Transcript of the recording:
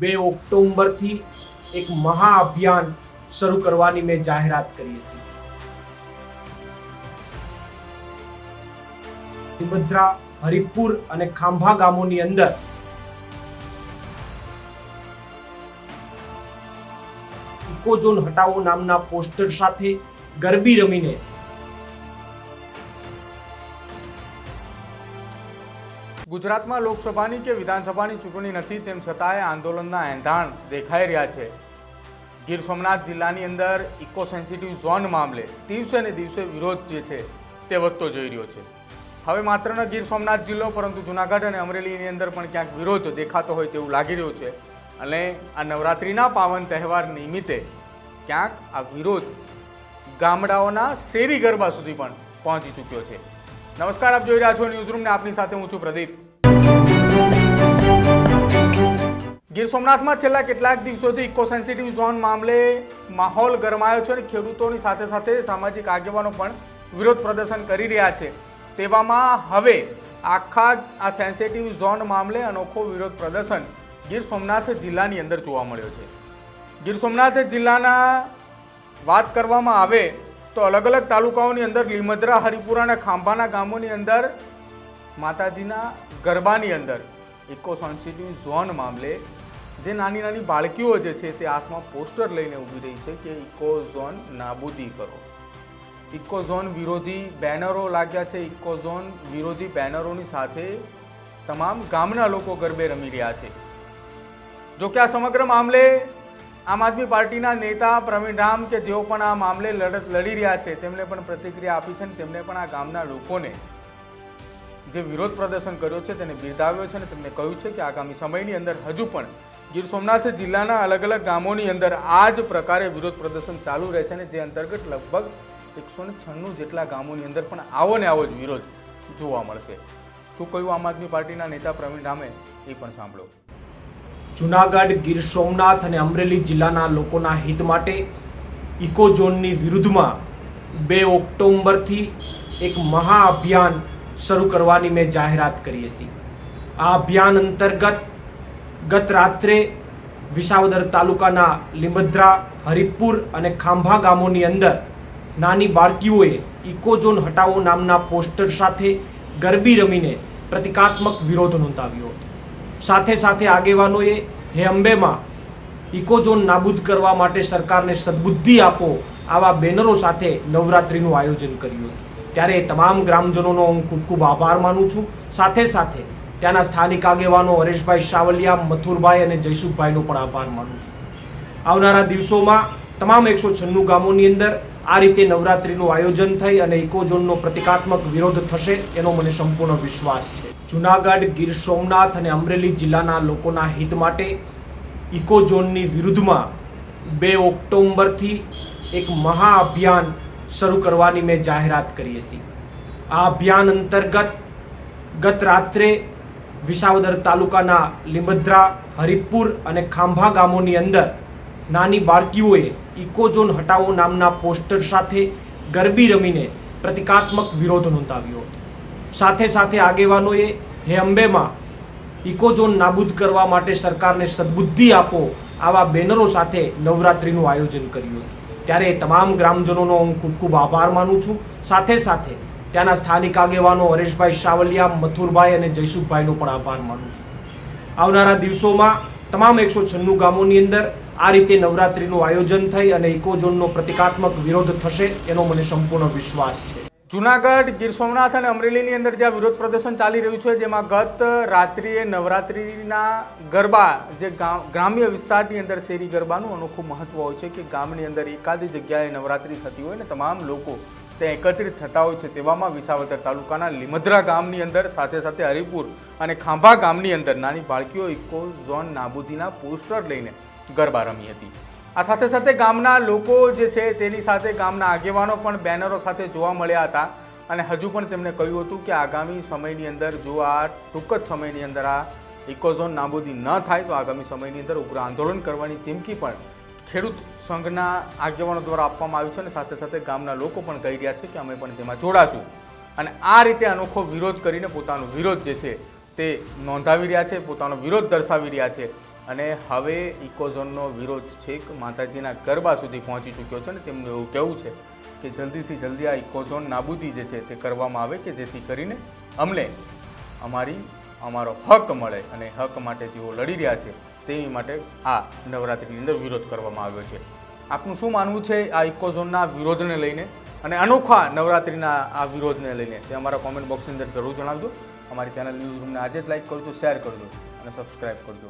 2 ઓક્ટોબરથી એક મહાઅભિયાન શરૂ કરવાની મેં જાહેરાત કરી હતી। લીમદ્રા, હરિપુર અને ખાંભા ગામોની અંદર ઇકોઝોન હટાવો નામના પોસ્ટર સાથે ગરબી રમીને ગુજરાતમાં લોકસભાની કે વિધાનસભાની ચૂંટણી નથી, તેમ છતાંય આંદોલનના એંધાણ દેખાઈ રહ્યા છે। ગીર સોમનાથ જિલ્લાની અંદર ઇકો સેન્સિટિવ ઝોન મામલે દિવસે ને દિવસે વિરોધ જે છે તે વધતો જઈ રહ્યો છે। હવે માત્ર ન ગીર સોમનાથ જિલ્લો પરંતુ જૂનાગઢ અને અમરેલીની અંદર પણ ક્યાંક વિરોધ દેખાતો હોય તેવું લાગી રહ્યું છે અને આ નવરાત્રિના પાવન તહેવાર નિમિત્તે ક્યાંક આ વિરોધ ગામડાઓના શેરી ગરબા સુધી પણ પહોંચી ચૂક્યો છે। નમસ્કાર, આપ જોઈ રહ્યા છો ન્યૂઝરૂમ ને આપની સાથે હું છું પ્રદીપ। ગીર સોમનાથમાં છેલ્લા કેટલાક દિવસોથી ઇકો સેન્સિટિવ ઝોન મામલે માહોલ ગરમાયો છે અને ખેડૂતોની સાથે સાથે સામાજિક આગેવાનો પણ વિરોધ પ્રદર્શન કરી રહ્યા છે। તેવામાં હવે આખા આ સેન્સિટિવ ઝોન મામલે અનોખો વિરોધ પ્રદર્શન ગીર સોમનાથ જિલ્લાની અંદર જોવા મળ્યો છે। ગીર સોમનાથ જિલ્લાના વાત કરવામાં આવે તો અલગ અલગ તાલુકાઓની અંદર લીમદ્રા, હરિપુરા અને ખાંભાના ગામોની અંદર માતાજીના ગરબાની અંદર ઇકો સેન્સિટિવ ઝોન મામલે જે નાની નાની બાળકીઓ જે છે તે હાથમાં પોસ્ટર લઈને ઊભી રહી છે કે ઇકો ઝોન નાબૂદી કરો। ઇકો ઝોન વિરોધી બેનરો લાગ્યા છે। ઇકો ઝોન વિરોધી બેનરોની સાથે તમામ ગામના લોકો ગરબે રમી રહ્યા છે। જો કે આ સમગ્ર મામલે આમ આદમી પાર્ટીના નેતા પ્રવીણ રામ કે જેઓ પણ આ મામલે લડત લડી રહ્યા છે તેમણે પણ પ્રતિક્રિયા આપી છે અને તેમણે પણ આ ગામના લોકોને જે વિરોધ પ્રદર્શન કર્યો છે તેને બિરદાવ્યો છે અને તેમને કહ્યું છે કે આગામી સમયની અંદર હજુ પણ ગીર સોમનાથ જિલ્લાના અલગ અલગ ગામોની અંદર આ જ પ્રકારે વિરોધ પ્રદર્શન ચાલુ રહેશે અને જે અંતર્ગત લગભગ 196 જેટલા ગામોની અંદર પણ આવો ને આવો જ વિરોધ જોવા મળશે। શું કહ્યું આમ આદમી પાર્ટીના નેતા પ્રવીણ રામે એ પણ સાંભળો। જૂનાગઢ, ગીર સોમનાથ અને અમરેલી જિલ્લાના લોકોના હિત માટે ઇકોઝોનની વિરુદ્ધમાં 2 ઓક્ટોબરથી એક મહાઅભિયાન શરૂ કરવાની મેં જાહેરાત કરી હતી। આ અભિયાન અંતર્ગત ગત રાત્રે વિસાવદર તાલુકાના લીમદ્રા, હરિપુર અને ખાંભા ગામોની અંદર નાની બાળકીઓએ ઇકોઝોન હટાવો નામના પોસ્ટર સાથે ગરબી રમીને પ્રતિકાત્મક વિરોધ નોંધાવ્યો હતો। સાથે સાથે આગેવાનોએ હે અંબેમાં ઇકોઝોન નાબૂદ કરવા માટે સરકારને સદબુદ્ધિ આપો આવા બેનરો સાથે નવરાત્રિનું આયોજન કર્યું હતું। ત્યારે તમામ ગ્રામજનોનો હું ખૂબ ખૂબ આભાર માનું છું। સાથે સાથે ત્યાંના સ્થાનિક આગેવાનો હરેશભાઈ સાવલિયા, મથુરભાઈ અને જયસુખભાઈનો પણ આભાર માનું છું। આવનારા દિવસોમાં તમામ 196 ગામોની અંદર આ રીતે નવરાત્રિનું આયોજન થઈ અને ઇકોઝોનનો પ્રતિકાત્મક વિરોધ થશે એનો મને સંપૂર્ણ વિશ્વાસ છે। જૂનાગઢ, ગીર સોમનાથ અને અમરેલી જિલ્લાના લોકોના હિત માટે ઇકોઝોનની વિરુદ્ધમાં 2 ઓક્ટોબરથી એક મહાઅભિયાન શરૂ કરવાની મેં જાહેરાત કરી હતી। આ અભિયાન અંતર્ગત ગત રાત્રે વિસાવદર તાલુકાના લીમદ્રા, હરિપુર અને ખાંભા ગામોની અંદર નાની બાળકીઓએ ઇકોઝોન હટાવો નામના પોસ્ટર સાથે ગરબી રમીને પ્રતિકાત્મક વિરોધ નોંધાવ્યો હતો। સાથે સાથે આગેવાનોએ હે અંબેમાં ઇકોઝોન નાબૂદ કરવા માટે સરકારને સદબુદ્ધિ આપો આવા બેનરો સાથે નવરાત્રિનું આયોજન કર્યું હતું। ત્યારે તમામ ગ્રામજનોનો હું ખૂબ ખૂબ આભાર માનું છું। સાથે સાથે ત્યાંના સ્થાનિક આગેવાનો હરેશભાઈ સાવલિયા, મથુરભાઈ અને જયસુખભાઈનો પણ આભાર માનું છું। આવનારા દિવસોમાં તમામ 196 ગામોની અંદર આ રીતે નવરાત્રિનું આયોજન થઈ અને ઇકોઝોનનો પ્રતિકાત્મક વિરોધ થશે એનો મને સંપૂર્ણ વિશ્વાસ છે। જૂનાગઢ, ગીર સોમનાથ અને અમરેલીની અંદર જ્યાં વિરોધ પ્રદર્શન ચાલી રહ્યું છે, જેમાં ગત રાત્રિએ નવરાત્રિના ગરબા જે ગ્રામ્ય વિસ્તારની અંદર શેરી ગરબાનું અનોખું મહત્વ હોય છે કે ગામની અંદર એકાદી જગ્યાએ નવરાત્રિ થતી હોય ને તમામ લોકો ત્યાં એકત્રિત થતા હોય છે। તેવામાં વિસાવદર તાલુકાના લીમદ્રા ગામની અંદર સાથે સાથે હરિપુર અને ખાંભા ગામની અંદર નાની બાળકીઓ ઇકોઝોન નાબૂદીના પોસ્ટર લઈને ગરબા રમી હતી। આ સાથે સાથે ગામના લોકો જે છે તેની સાથે ગામના આગેવાનો પણ બેનરો સાથે જોવા મળ્યા હતા અને હજુ પણ તેમણે કહ્યું હતું કે આગામી સમયની અંદર જો આ ટૂંક જ સમયની અંદર આ ઇકોઝોન નાબૂદી ન થાય તો આગામી સમયની અંદર ઉગ્ર આંદોલન કરવાની ચીમકી પણ ખેડૂત સંઘના આગેવાનો દ્વારા આપવામાં આવ્યું છે અને સાથે સાથે ગામના લોકો પણ કહી રહ્યા છે કે અમે પણ તેમાં જોડાશું અને આ રીતે અનોખો વિરોધ કરીને પોતાનો વિરોધ જે છે તે નોંધાવી રહ્યા છે, પોતાનો વિરોધ દર્શાવી રહ્યા છે અને હવે ઇકોઝોનનો વિરોધ છેક માતાજીના ગરબા સુધી પહોંચી ચૂક્યો છે અને તેમનું એવું કહેવું છે કે જલ્દીથી જલ્દી આ ઇકોઝોન નાબૂદી જે છે તે કરવામાં આવે કે જેથી કરીને અમને અમારો હક મળે અને હક માટે જેઓ લડી રહ્યા છે તેની માટે આ નવરાત્રિની અંદર વિરોધ કરવામાં આવ્યો છે. આપનું શું માનવું છે આ ઇકોઝોનના વિરોધને લઈને અને અનોખા નવરાત્રિના આ વિરોધને લઈને તે અમારા કોમેન્ટ બોક્સની અંદર જરૂર જણાવજો. અમારી ચેનલ ન્યૂઝ રૂમને આજે જ લાઈક કરજો, શેર કરજો અને સબસ્ક્રાઈબ કરજો.